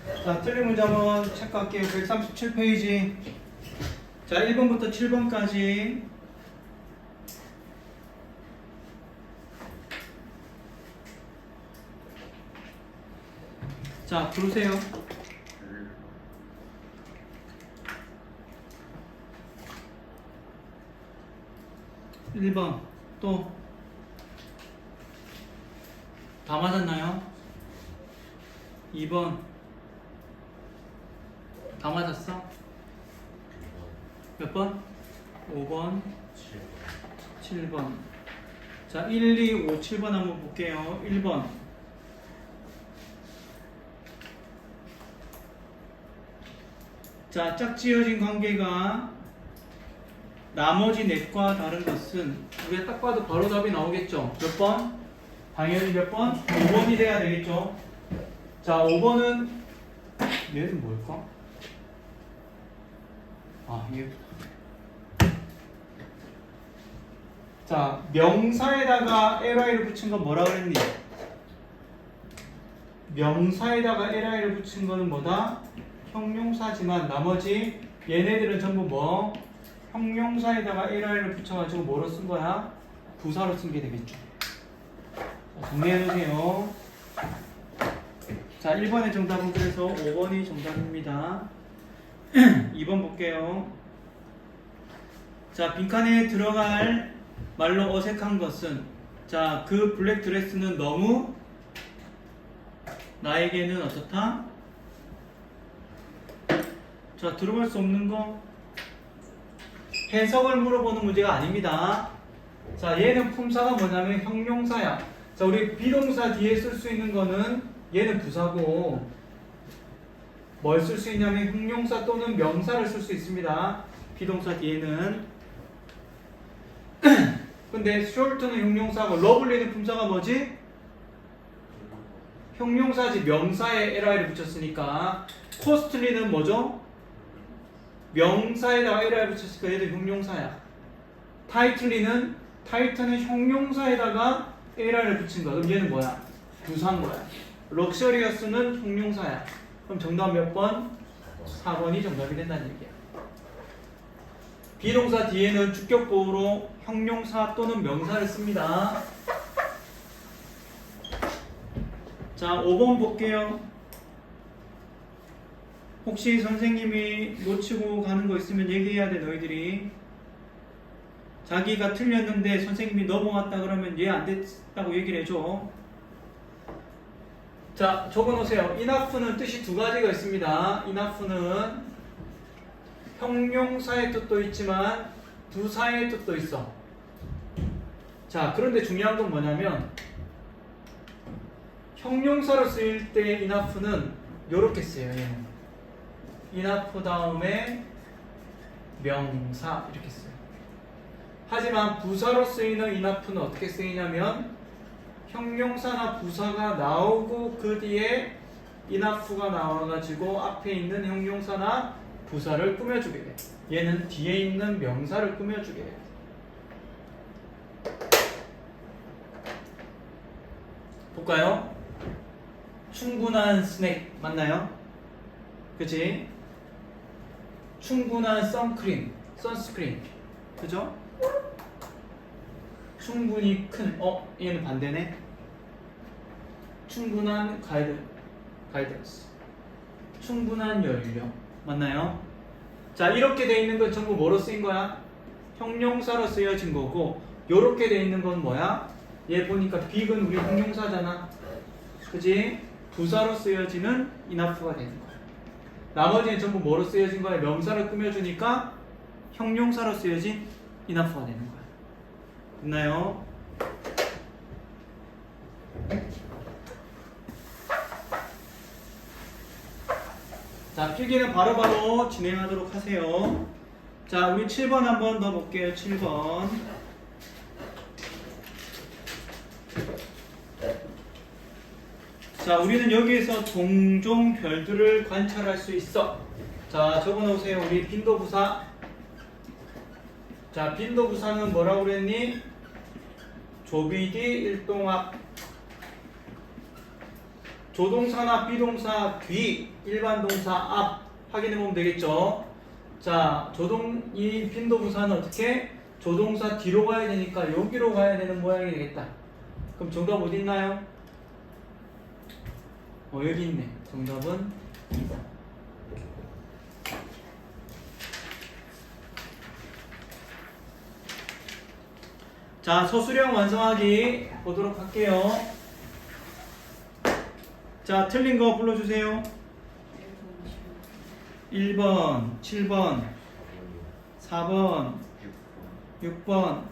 자, 틀린 문제 한번 체크할게요. 137페이지. 자, 1번부터 7번까지. 자, 부르세요. 1번. 또. 다 맞았나요? 2번. 다 맞았어? 몇 번? 5번. 7번. 자, 1, 2, 5, 7번 한번 볼게요. 1번. 자, 짝지어진 관계가 나머지 넷과 다른 것은 우리가 딱 봐도 바로 답이 나오겠죠? 몇 번? 당연히 몇 번? 5번이 돼야 되겠죠? 자, 5번은 얘는 뭘까? 아, 얘. 자, 명사에다가 li를 붙인 건 뭐라 그랬니? 명사에다가 li를 붙인 거는 뭐다? 형용사지만 나머지 얘네들은 전부 뭐? 형용사에다가 li를 붙여가지고 뭐로 쓴 거야? 부사로 쓴 게 되겠죠. 자, 정리해놓으세요. 자, 1번의 정답은 그래서 5번이 정답입니다. 2번 볼게요. 자, 빈칸에 들어갈 말로 어색한 것은, 자, 그 블랙 드레스는 너무 나에게는 어떻다? 자, 들어갈 수 없는 거 해석을 물어보는 문제가 아닙니다. 자, 얘는 품사가 뭐냐면 형용사야. 자, 우리 비동사 뒤에 쓸 수 있는 거는 얘는 부사고, 뭘 쓸 수 있냐면 형용사 또는 명사를 쓸 수 있습니다. 비동사 뒤에는. 근데 short는 형용사고 lovely는 품사가 뭐지? 형용사지. 명사에 li를 붙였으니까. costly는 뭐죠? 명사에다가 li를 붙였으니까 얘도 형용사야. tightly는 형용사에다가 li를 붙인 거야. 그럼 얘는 뭐야? 부사인 거야. luxurious는 형용사야. 그럼 정답 몇 번? 4번이 정답이 된다는 얘기야. 비동사 뒤에는 주격보호로 형용사 또는 명사를 씁니다. 자, 5번 볼게요. 혹시 선생님이 놓치고 가는 거 있으면 얘기해야 돼, 너희들이. 자기가 틀렸는데 선생님이 넘어갔다 그러면 얘 안 됐다고 얘기를 해줘. 자, 적어놓으세요. enough는 뜻이 두 가지가 있습니다. enough는 형용사의 뜻도 있지만 부사의 뜻도 있어. 자, 그런데 중요한 건 뭐냐면 형용사로 쓰일 때 enough는 요렇게 쓰여요. 얘는. enough 다음에 명사 이렇게 써요. 하지만 부사로 쓰이는 enough는 어떻게 쓰이냐면 형용사나 부사가 나오고 그 뒤에 enough가 나와가지고 앞에 있는 형용사나 부사를 꾸며주게 돼. 얘는 뒤에 있는 명사를 꾸며주게 돼. 볼까요? 충분한 스낵 맞나요? 그치? 충분한 선스크린 그죠? 충분히 큰 얘는 반대네. 충분한 가이던스 충분한 연료 맞나요? 자, 이렇게 돼 있는 건 전부 뭐로 쓰인 거야? 형용사로 쓰여진 거고, 요렇게 돼 있는 건 뭐야? 얘 보니까 big은 우리 형용사잖아. 그지? 부사로 쓰여지는 enough가 되는 거야. 나머지는 전부 뭐로 쓰여진 거야? 명사를 꾸며주니까 형용사로 쓰여진 enough가 되는 거야. 됐나요? 자, 필기는 바로바로 진행하도록 하세요. 자, 우리 7번 한번 더 볼게요. 7번. 자, 우리는 여기에서 종종 별들을 관찰할 수 있어. 자, 적어놓으세요. 우리 빈도부사. 자, 빈도부사는 뭐라고 그랬니? 조비디 일동학. 조동사나 비동사 뒤, 일반 동사 앞 확인해 보면 되겠죠. 자, 이 빈도부사는 어떻게? 조동사 뒤로 가야 되니까 여기로 가야 되는 모양이 되겠다. 그럼 정답 어디 있나요? 여기 있네. 정답은 2번. 자, 서술형 완성하기 보도록 할게요. 자, 틀린 거 불러주세요. 1번, 7번, 4번, 6번.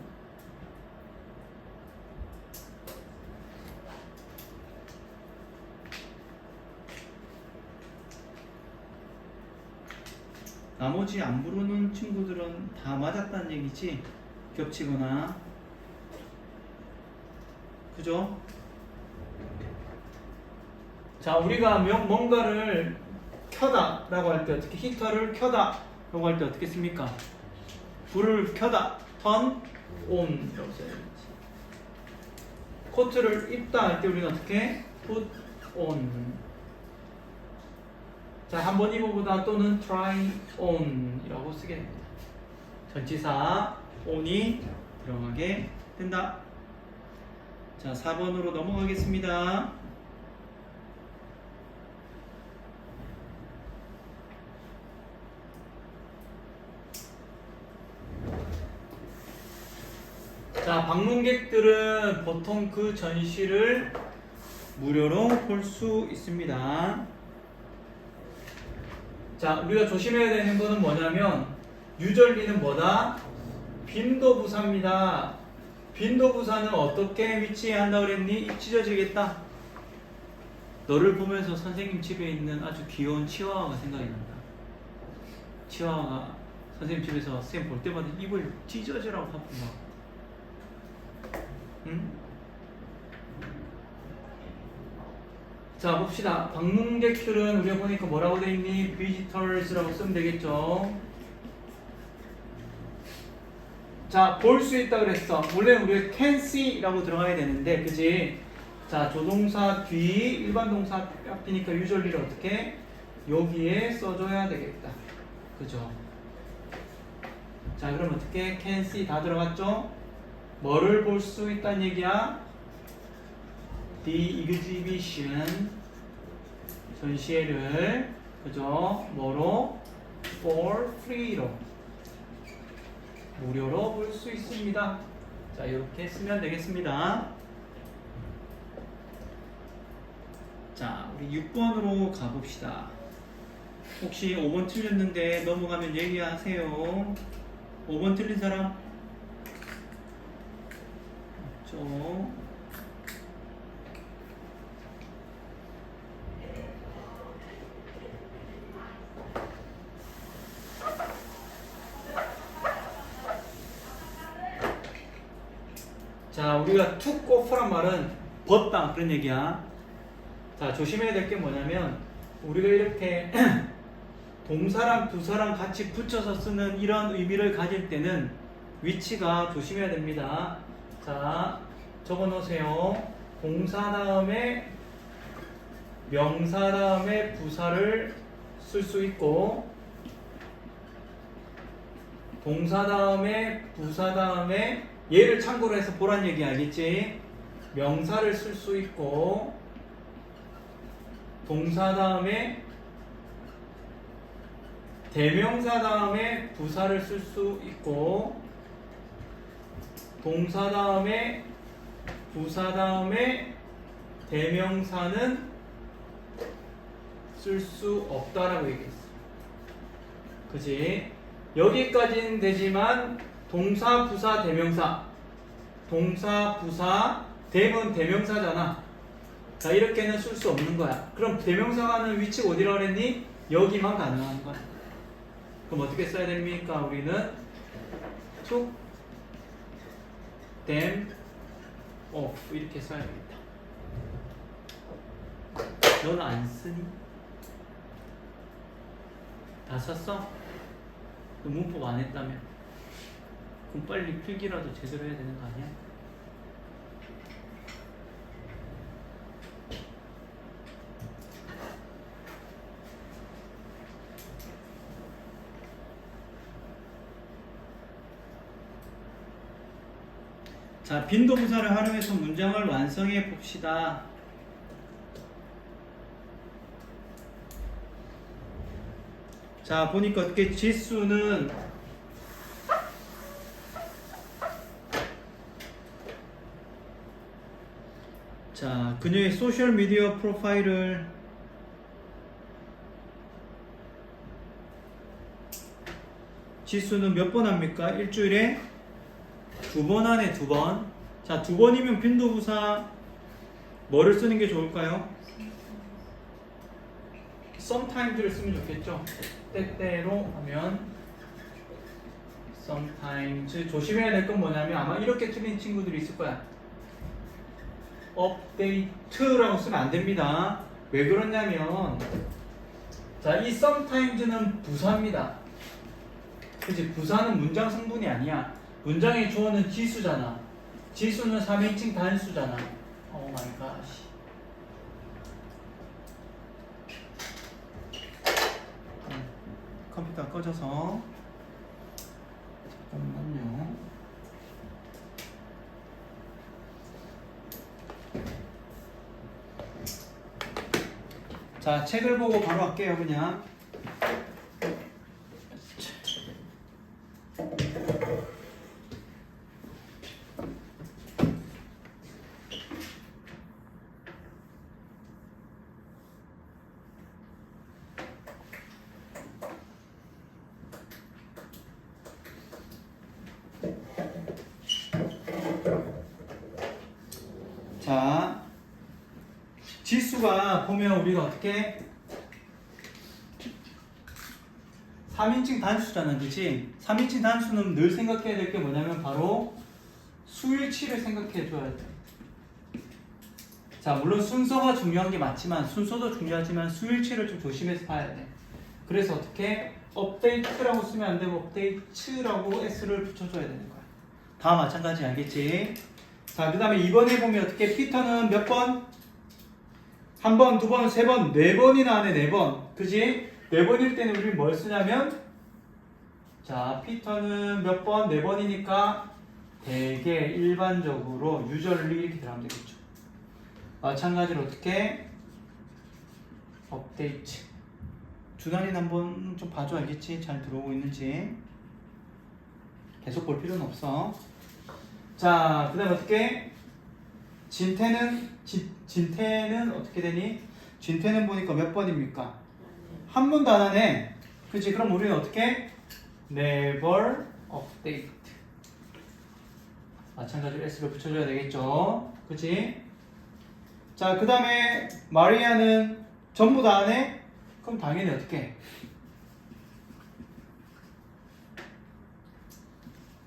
나머지 안 부르는 친구들은 다 맞았다는 얘기지? 겹치거나. 그죠? 자, 우리가 뭔가를 켜다 라고 할 때 어떻게, 히터를 켜다 라고 할 때 어떻게 씁니까? 불을 켜다, turn on 이라고 써야 되지. 코트를 입다 할 때 우리는 어떻게? put on. 자, 한번 입어보다 또는 try on 이라고 쓰게 됩니다. 전치사 on이 들어가게 된다. 자, 4번으로 넘어가겠습니다. 자, 방문객들은 보통 그 전시를 무료로 볼 수 있습니다. 자, 우리가 조심해야 되는 거는 뭐냐면 유절리는 뭐다? 빈도부사입니다. 빈도부사는 어떻게 위치한다 그랬니? 찢어지겠다. 너를 보면서 선생님 집에 있는 아주 귀여운 치와와가 생각이 난다. 치와와가 선생님 집에서 선생님 볼 때마다 입을 찢어지라고 하고 막. 응? 자, 봅시다. 방문객들은 우리가 보니까 뭐라고 돼 있니? visitors라고 쓰면 되겠죠. 자, 볼 수 있다 그랬어. 원래 우리가 can see라고 들어가야 되는데, 그지? 자, 조동사 뒤, 일반 동사 앞이니까 usually를 어떻게? 여기에 써줘야 되겠다. 그죠? 자, 그럼 어떻게? can see 다 들어갔죠? 뭐를 볼 수 있다는 얘기야? The exhibition, 전시회를, 그죠? 뭐로? For free로, 무료로 볼 수 있습니다. 자, 이렇게 쓰면 되겠습니다. 자, 우리 6번으로 가봅시다. 혹시 5번 틀렸는데 넘어가면 얘기하세요. 5번 틀린 사람? 없죠? 자, 우리가 툭 오프란 말은 벗다 그런 얘기야. 자, 조심해야 될 게 뭐냐면 우리가 이렇게 동사랑 부사랑 같이 붙여서 쓰는 이런 의미를 가질 때는 위치가 조심해야 됩니다. 자, 적어 놓으세요. 동사 다음에 명사 다음에 부사를 쓸 수 있고, 동사 다음에 부사 다음에 얘를 참고로 해서 보란 얘기 알겠지? 명사를 쓸 수 있고, 동사 다음에 대명사 다음에 부사를 쓸 수 있고, 동사 다음에 부사 다음에 대명사는 쓸 수 없다라고 얘기했어. 그지? 여기까지는 되지만 동사, 부사, 대명사, 동사, 부사, 대면 대명사잖아. 자, 이렇게는 쓸 수 없는 거야. 그럼 대명사가 하는 위치가 어디라고 그랬니? 여기만 가능한 거야. 그럼 어떻게 써야 됩니까? 우리는 took them off 이렇게 써야겠다. 너는 안 쓰니? 다 썼어? 너 문법 안 했다며? 그럼 빨리 필기라도 제대로 해야 되는 거 아니야? 자, 빈도부사를 활용해서 문장을 완성해 봅시다. 자, 보니까 어떻게 지수는 자, 그녀의 소셜미디어 프로파일을 지수는 몇 번 합니까? 일주일에 2번 하네, 2번. 자, 2번이면 빈도부사 뭐를 쓰는 게 좋을까요? sometimes를 쓰면 좋겠죠? 때때로 하면 sometimes. 조심해야 될 건 뭐냐면 아마 이렇게 틀린 친구들이 있을 거야. update라고 쓰면 안 됩니다. 왜 그러냐면 자, 이 sometimes는 부사입니다. 그치? 부사는 문장 성분이 아니야. 문장의 주어는 지수잖아. 지수는 3인칭 단수잖아. 오 마이 갓. 컴퓨터가 꺼져서 잠깐만요. 자, 책을 보고 바로 할게요. 그냥 자, 지수가 보면 우리가 어떻게 3인칭 단수잖아, 그치? 3인칭 단수는 늘 생각해야 될 게 뭐냐면 바로 수일치를 생각해 줘야 돼. 자, 물론 순서가 중요한 게 맞지만 순서도 중요하지만 수일치를 좀 조심해서 봐야 돼. 그래서 어떻게 업데이트라고 쓰면 안 되고 업데이트라고 s를 붙여줘야 되는 거야. 다 마찬가지, 알겠지? 자, 그 다음에 2번에 보면 어떻게 피터는 몇 번? 한 번, 두 번, 세 번, 네 번이나 하네, 네 번. 그지? 네 번일 때는 우리 뭘 쓰냐면 자, 피터는 몇 번? 네 번이니까 되게 일반적으로 usually 이렇게 들어가면 되겠죠. 마찬가지로 어떻게? 업데이트. 주단이는 한번 좀 봐줘, 알겠지? 잘 들어오고 있는지. 계속 볼 필요는 없어. 자, 그 다음에 어떻게? 진태는 어떻게 되니? 진태는 보니까 몇 번입니까? 한 번도 안 하네. 그치? 그럼 우리는 어떻게? never update. 마찬가지로 s를 붙여줘야 되겠죠. 그치? 자, 그 다음에 마리아는 전부 다 하네? 그럼 당연히 어떻게?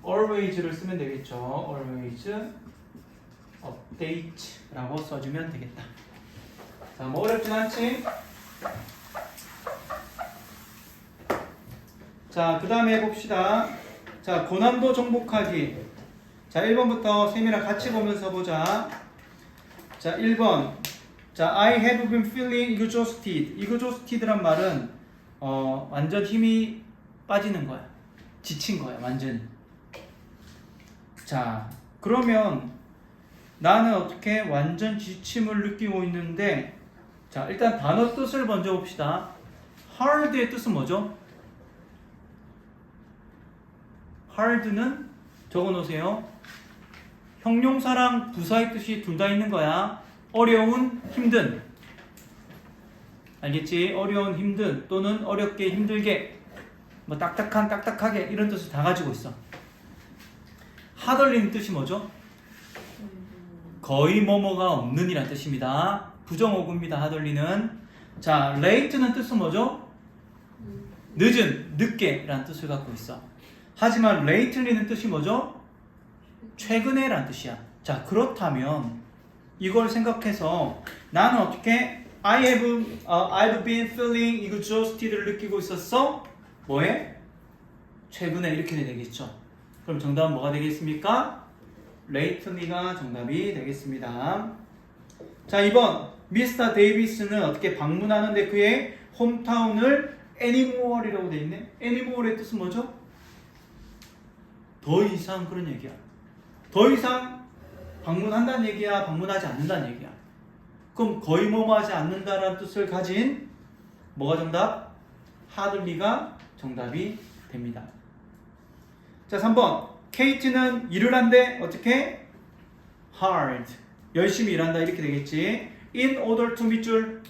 always를 쓰면 되겠죠. always update 라고 써주면 되겠다. 자, 뭐 어렵진 않지? 자, 그 다음에 해봅시다. 자, 고난도 정복하기. 자, 1번부터 쌤이랑 같이 보면서 보자. 자, 1번. 자, I have been feeling exhausted. exhausted란 말은 완전 힘이 빠지는 거야. 지친 거야, 완전. 자, 그러면 나는 어떻게 완전 지침을 느끼고 있는데, 자, 일단 단어 뜻을 먼저 봅시다. hard의 뜻은 뭐죠? hard는 적어 놓으세요. 형용사랑 부사의 뜻이 둘 다 있는 거야. 어려운, 힘든. 알겠지? 어려운, 힘든 또는 어렵게, 힘들게, 뭐 딱딱한, 딱딱하게 이런 뜻을 다 가지고 있어. 하덜리는 뜻이 뭐죠? 거의 뭐뭐가 없는 이란 뜻입니다. 부정어구입니다. 하덜리는. 자, late는 뜻은 뭐죠? 늦은, 늦게 라는 뜻을 갖고 있어. 하지만 lately는 뜻이 뭐죠? 최근에 라는 뜻이야. 자, 그렇다면 이걸 생각해서 나는 어떻게 I've been feeling exhausted를 느끼고 있었어? 뭐에? 최근에 이렇게 되겠죠. 그럼 정답은 뭐가 되겠습니까? lately가 정답이 되겠습니다. 자, 2번 미스터 데이비스는 어떻게 방문하는데 그의 홈타운을 anymore이라고 돼 있네. anymore의 뜻은 뭐죠? 더 이상 그런 얘기야. 더 이상 방문한다는 얘기야, 방문하지 않는다는 얘기야? 그럼 거의 뭐뭐하지 않는다라는 뜻을 가진 뭐가 정답? hardly가 정답이 됩니다. 자, 3번. 케이트는 일을 한대. 어떻게? hard. 열심히 일한다. 이렇게 되겠지. in order to 밑줄.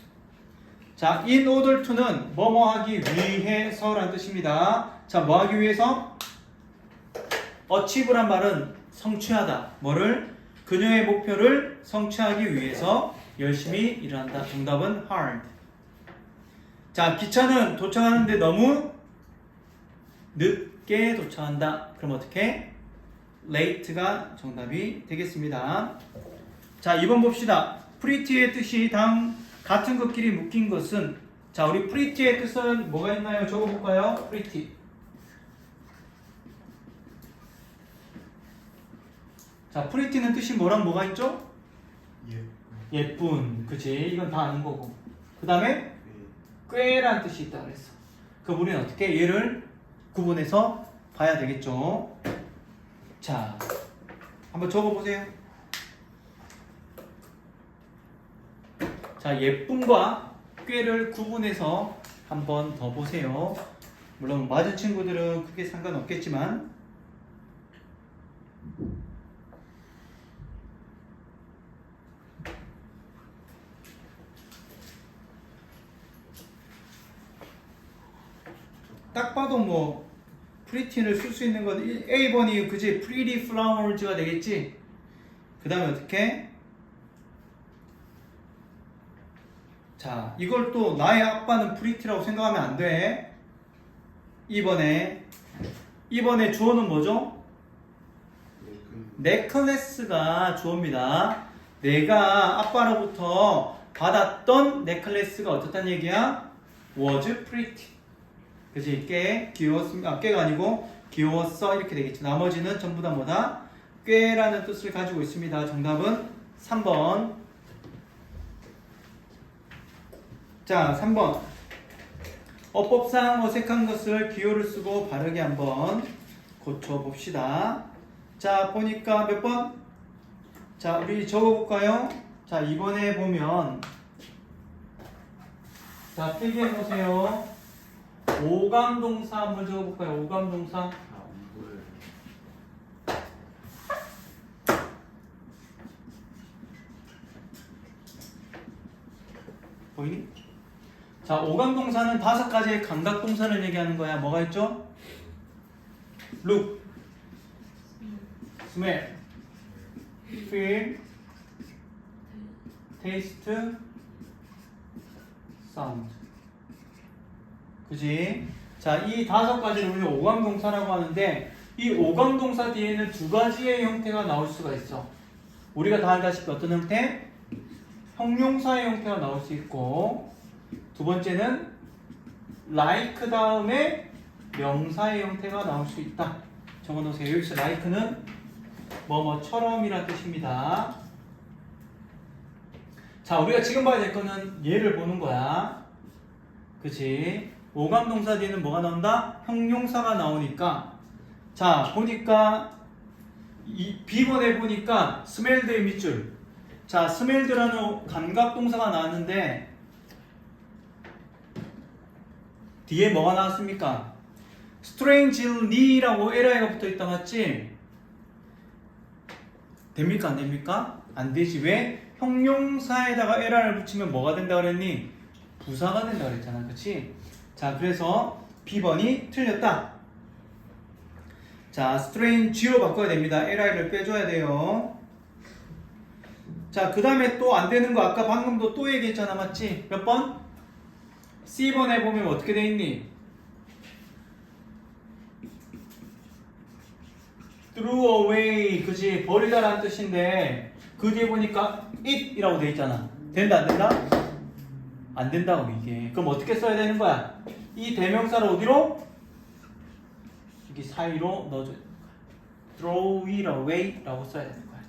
자, in order to는 뭐뭐 하기 위해서라는 뜻입니다. 자, 뭐 하기 위해서? achieve란 말은 성취하다. 뭐를? 그녀의 목표를 성취하기 위해서 열심히 일한다. 정답은 hard. 자, 기차는 도착하는데 너무 늦게 도착한다. 그럼 어떻게? late가 정답이 되겠습니다. 자, 2번 봅시다. pretty의 뜻이 같은 것끼리 묶인 것은, 자, 우리 pretty의 뜻은 뭐가 있나요? 적어볼까요? pretty. 자, pretty는 뜻이 뭐랑 뭐가 있죠? 예쁜. 그치? 이건 다 아는 거고. 그 다음에 꽤란 뜻이 있다 그랬어. 그럼 우리는 어떻게 얘를 구분해서 봐야 되겠죠? 자, 한번 적어보세요. 자, 예쁨과 꾀를 구분해서 한번 더 보세요. 물론 맞은 친구들은 크게 상관없겠지만, 딱 봐도 뭐 pretty를 쓸 수 있는 건 A번이 그지? pretty flowers가 되겠지? 그 다음에 어떻게? 자, 이걸 또 나의 아빠는 pretty라고 생각하면 안 돼. 2번에 주어는 뭐죠? 넥클래스가 주어입니다. 내가 아빠로부터 받았던 넥클래스가 어떻다는 얘기야? was pretty. 그치? 꽤 귀여웠습니다. 꽤가 아니고 귀여웠어. 이렇게 되겠지. 나머지는 전부 다 뭐다? 꽤라는 뜻을 가지고 있습니다. 정답은 3번. 자, 3번. 어법상 어색한 것을 기호를 쓰고 바르게 한번 고쳐봅시다. 자, 보니까 몇 번? 자, 우리 적어볼까요? 자, 이번에 보면, 자, 필기해보세요. 오감동사 한번 적어볼까요? 오감동사. 보이니? 자, 오감동사는 5가지의 감각동사를 얘기하는 거야. 뭐가 있죠? look, smell, feel, taste, sound. 그지? 자, 이 5가지를 우리가 오감동사라고 하는데, 이 오감동사 뒤에는 2가지의 형태가 나올 수가 있어. 우리가 다 알다시피 어떤 형태? 형용사의 형태가 나올 수 있고, 두 번째는 like 다음에 명사의 형태가 나올 수 있다. 적어놓으세요. 여기서 like는 뭐뭐처럼이라는 뜻입니다. 자, 우리가 지금 봐야 될 거는 얘를 보는 거야. 그치? 오감동사 뒤에는 뭐가 나온다? 형용사가 나오니까. 자, 보니까 이 B번에 보니까 스멜드의 밑줄. 자, 스멜드라는 감각동사가 나왔는데 뒤에 뭐가 나왔습니까? strangely라고 LI가 붙어있다 맞지? 됩니까? 안 됩니까? 안 되지. 왜? 형용사에다가 LI를 붙이면 뭐가 된다 그랬니? 부사가 된다 그랬잖아. 그치? 자, 그래서 B번이 틀렸다. 자, strange로 바꿔야 됩니다. LI를 빼줘야 돼요. 자, 그 다음에 또 안 되는 거 아까 방금도 또 얘기했잖아. 맞지? 몇 번? C번에 보면 어떻게 돼 있니? threw away. 그지? 버리다라는 뜻인데 그 뒤에 보니까 it이라고 돼 있잖아. 된다 안 된다? 안 된다고 이게. 그럼 어떻게 써야 되는 거야? 이 대명사를 어디로? 여기 사이로 넣어줘야 되는 거야. throw it away 라고 써야 되는 거야.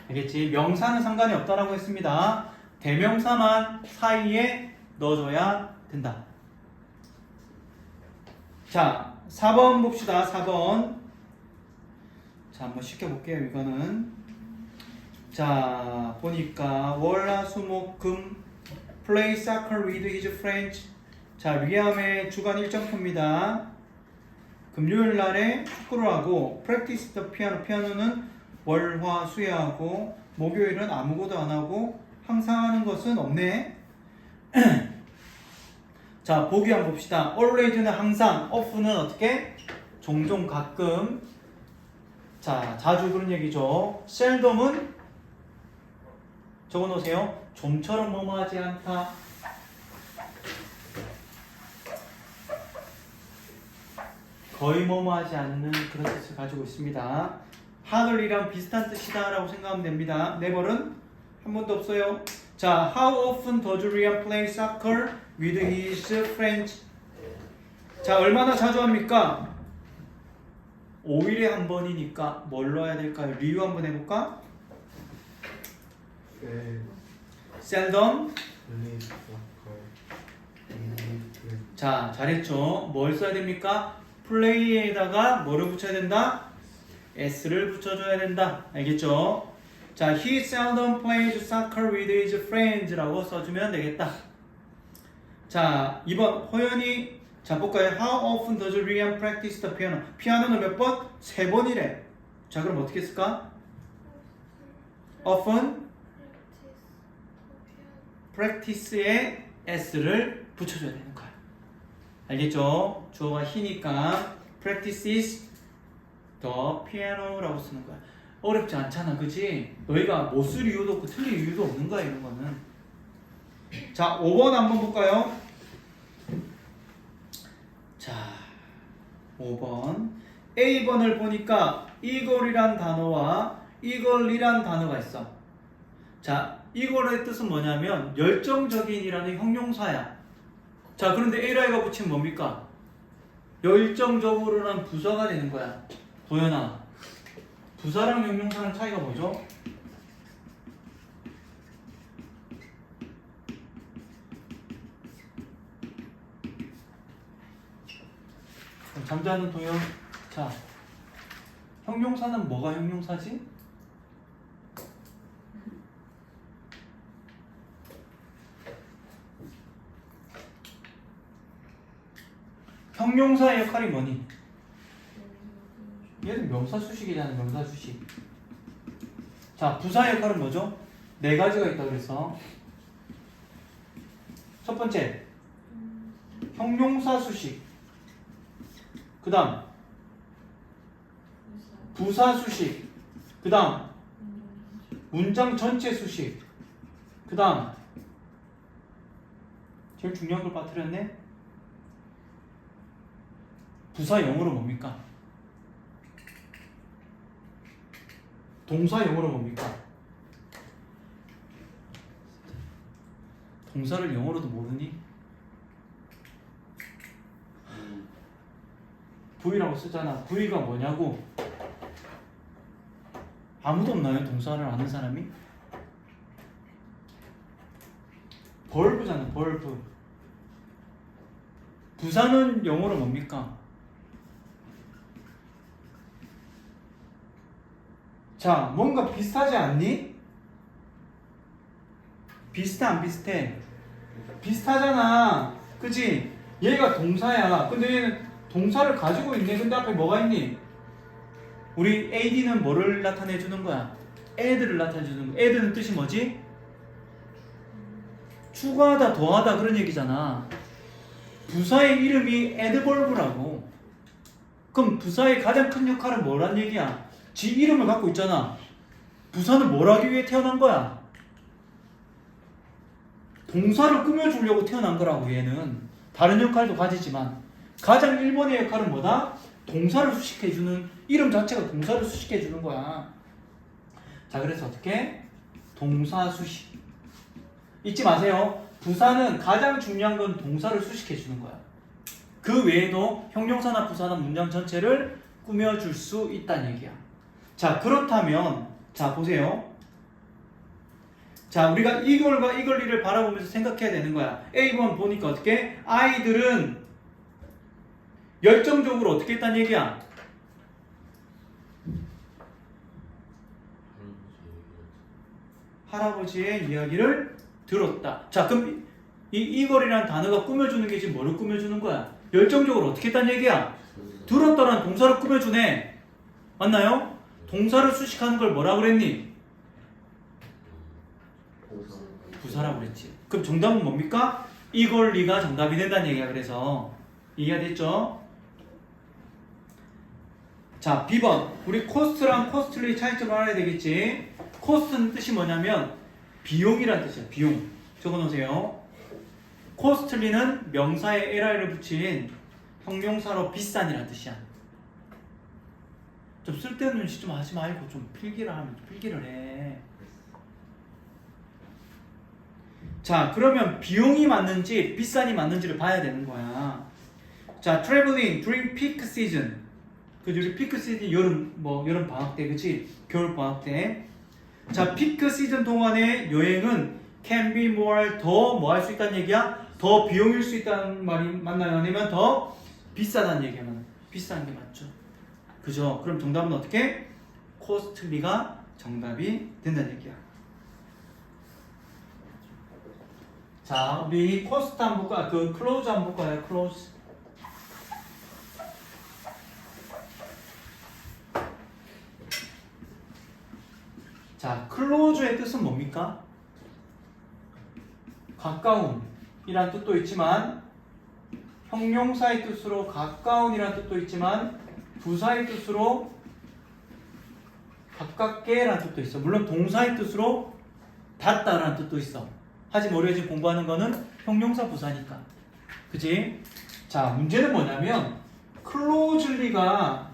알겠지? 명사는 상관이 없다라고 했습니다. 대명사만 사이에 넣어줘야 된다. 자, 4번 봅시다. 4번. 자, 한번 시켜볼게요. 이거는 자, 보니까 월화수목금 play soccer with his friends. 자, 리암의 주간 일정표입니다. 금요일 날에 축구를 하고 practice the piano. 피아노는 월화수에 하고 목요일은 아무것도 안 하고 항상 하는 것은 없네. 자, 보기 한번 봅시다. always는 항상, often은 어떻게? 종종, 가끔. 자, 자주 그런 얘기죠. seldom은 적어놓으세요. 좀처럼 뭐뭐하지 않다. 거의 뭐뭐하지 않는 그런 뜻을 가지고 있습니다. hardly랑 비슷한 뜻이다 라고 생각하면 됩니다. never는 한 번도 없어요. 자, how often does Ryan play soccer with his friends? 자, 얼마나 자주 합니까? 5일에 한 번이니까 뭘 넣어야 될까요? 리뷰 한번 해볼까? seldom. 자, 잘했죠. 뭘 써야 됩니까? play에다가 뭐를 붙여야 된다? s를 붙여줘야 된다. 알겠죠? 자, he seldom plays soccer with his friends 라고 써주면 되겠다. 자, 2번 호연이. 자, 볼까요? How often does Ryan practice the piano? 피아노는 몇 번? 3번이래. 자, 그럼 어떻게 쓸까? often practice에 s를 붙여줘야 되는 거야. 알겠죠? 주어가 he니까 practices the piano라고 쓰는 거야. 어렵지 않잖아, 그치? 너희가 못 쓸 이유도 없고 틀릴 이유도 없는 거야, 이런 거는. 자, 5번 한번 볼까요? 자, 5번 A번을 보니까 eagle이란 단어와 eager이란 단어가 있어. 자, eager의 뜻은 뭐냐면 열정적인이라는 형용사야. 자, 그런데 A라이가 붙이면 뭡니까? 열정적으로란 부사가 되는 거야. 도연아, 부사랑 형용사랑 차이가 뭐죠? 잠자는 도연. 자, 형용사는 뭐가 형용사지? 형용사의 역할이 뭐니? 얘는 명사수식이잖아, 명사수식. 자, 부사의 역할은 뭐죠? 4가지가 있다 그래서. 첫 번째, 형용사 수식. 그 다음, 부사 수식. 그 다음, 문장 전체 수식. 그 다음, 제일 중요한 걸 빠뜨렸네. 부사 영어로 뭡니까? 동사 영어로 뭡니까? 동사를 영어로도 모르니? V라고 쓰잖아. V가 뭐냐고? 아무도 없나요? 동사를 아는 사람이? 벌브잖아, 벌브. 부사는 영어로 뭡니까? 자, 뭔가 비슷하지 않니? 비슷해, 안 비슷해? 비슷하잖아. 그치? 얘가 동사야. 근데 얘는 동사를 가지고 있네. 근데 앞에 뭐가 있니? 우리 AD는 뭐를 나타내주는 거야? add를 나타내주는 거야. add는 뜻이 뭐지? 추가하다, 더하다 그런 얘기잖아. 부사의 이름이 addver브라고. 그럼 부사의 가장 큰 역할은 뭐란 얘기야? 지 이름을 갖고 있잖아. 부사는 뭘 하기 위해 태어난 거야? 동사를 꾸며주려고 태어난 거라고. 얘는 다른 역할도 가지지만 가장 1번의 역할은 뭐다? 동사를 수식해주는, 이름 자체가 동사를 수식해주는 거야. 자, 그래서 어떻게? 동사 수식. 잊지 마세요. 부사는 가장 중요한 건 동사를 수식해주는 거야. 그 외에도 형용사나 부사나 문장 전체를 꾸며줄 수 있다는 얘기야. 자, 그렇다면 자, 보세요. 자, 우리가 이걸과 이걸리를 바라보면서 생각해야 되는 거야. A번 보니까 어떻게? 아이들은 열정적으로 어떻게 했다는 얘기야? 할아버지의 이야기를 들었다. 자, 그럼 이걸이라는 단어가 꾸며주는 게 지금 뭐를 꾸며주는 거야? 열정적으로 어떻게 했다는 얘기야? 들었다라는 동사를 꾸며주네. 맞나요? 동사를 수식하는 걸 뭐라고 그랬니? 부사라고 그랬지. 그럼 정답은 뭡니까? 이걸리가 정답이 된다는 얘기야. 그래서 이해가 됐죠? 자, B번. 우리 코스트랑 코스틀리 차이점을 알아야 되겠지. 코스트는 뜻이 뭐냐면 비용이라는 뜻이야. 비용. 적어놓으세요. 코스틀리는 명사에 li를 붙인 형용사로 비싼이라는 뜻이야. 좀 쓸데없는 짓 좀 하지 말고 좀 필기를 하면 필기를 해. 자, 그러면 비용이 맞는지 비싼이 맞는지를 봐야 되는 거야. 자, traveling during peak season. 그죠? 우리 피크 시즌 여름 방학 때, 그치? 겨울 방학 때. 자, 피크 시즌 동안의 여행은 can be more 더 뭐 할 수 있다는 얘기야? 더 비용일 수 있다는 말이 맞나요? 아니면 더 비싸다는 얘기야? 비싼 게 맞죠? 그죠? 그럼 정답은 어떻게? costly가 정답이 된다는 얘기야. 자, 우리 코스트 한번 볼까요? close 한번 볼까요? close. 자, close의 뜻은 뭡니까? 가까운이란 뜻도 있지만 형용사의 뜻으로 가까운이란 뜻도 있지만 부사의 뜻으로 가깝게라는 뜻도 있어. 물론 동사의 뜻으로 닿다라는 뜻도 있어. 하지만 우리가 지금 공부하는 거는 형용사 부사니까. 그치? 자, 문제는 뭐냐면 closely가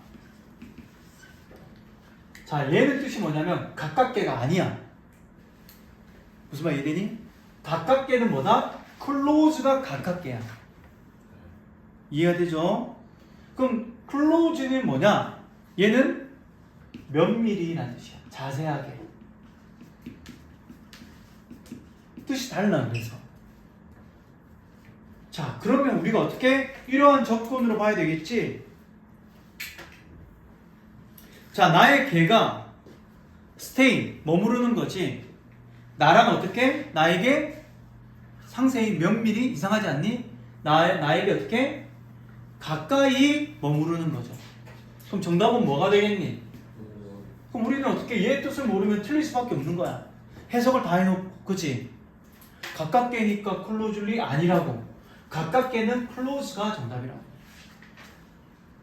자, 얘는 뜻이 뭐냐면 가깝게가 아니야. 무슨 말 이해되니? 가깝게는 뭐다? close가 가깝게야. 이해가 되죠? 그럼 close는 뭐냐? 얘는 면밀히라는 뜻이야. 자세하게. 뜻이 달라. 그래서 자, 그러면 우리가 어떻게 이러한 접근으로 봐야 되겠지? 자, 나의 개가 stay, 머무르는 거지. 나랑 어떻게? 나에게 상세히 면밀히 이상하지 않니? 나에게 어떻게? 가까이 머무르는 거죠. 그럼 정답은 뭐가 되겠니? 그럼 우리는 어떻게 얘 뜻을 모르면 틀릴 수밖에 없는 거야. 해석을 다 해놓고, 그치? 가깝게니까 closely 아니라고. 가깝게는 close가 정답이라고.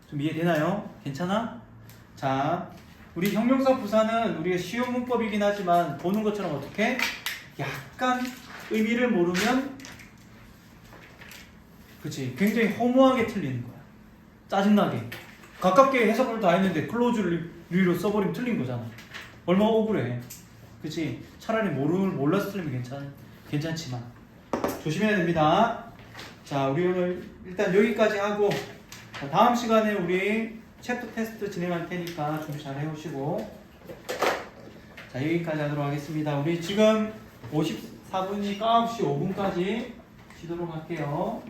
좀 이해되나요? 괜찮아? 자, 우리 형용사 부사는 우리가 쉬운 문법이긴 하지만 보는 것처럼 어떻게? 약간 의미를 모르면 그치? 굉장히 허무하게 틀리는 거야. 짜증나게. 가깝게 해석을 다 했는데 closely로 써버리면 틀린 거잖아. 얼마나 억울해. 그치? 차라리 몰라서 틀리면 괜찮지만 조심해야 됩니다. 자, 우리 오늘 일단 여기까지 하고 다음 시간에 우리 챕터 테스트 진행할 테니까 준비 잘 해오시고 자, 여기까지 하도록 하겠습니다. 우리 지금 54분이 9시 5분까지 쉬도록 할게요.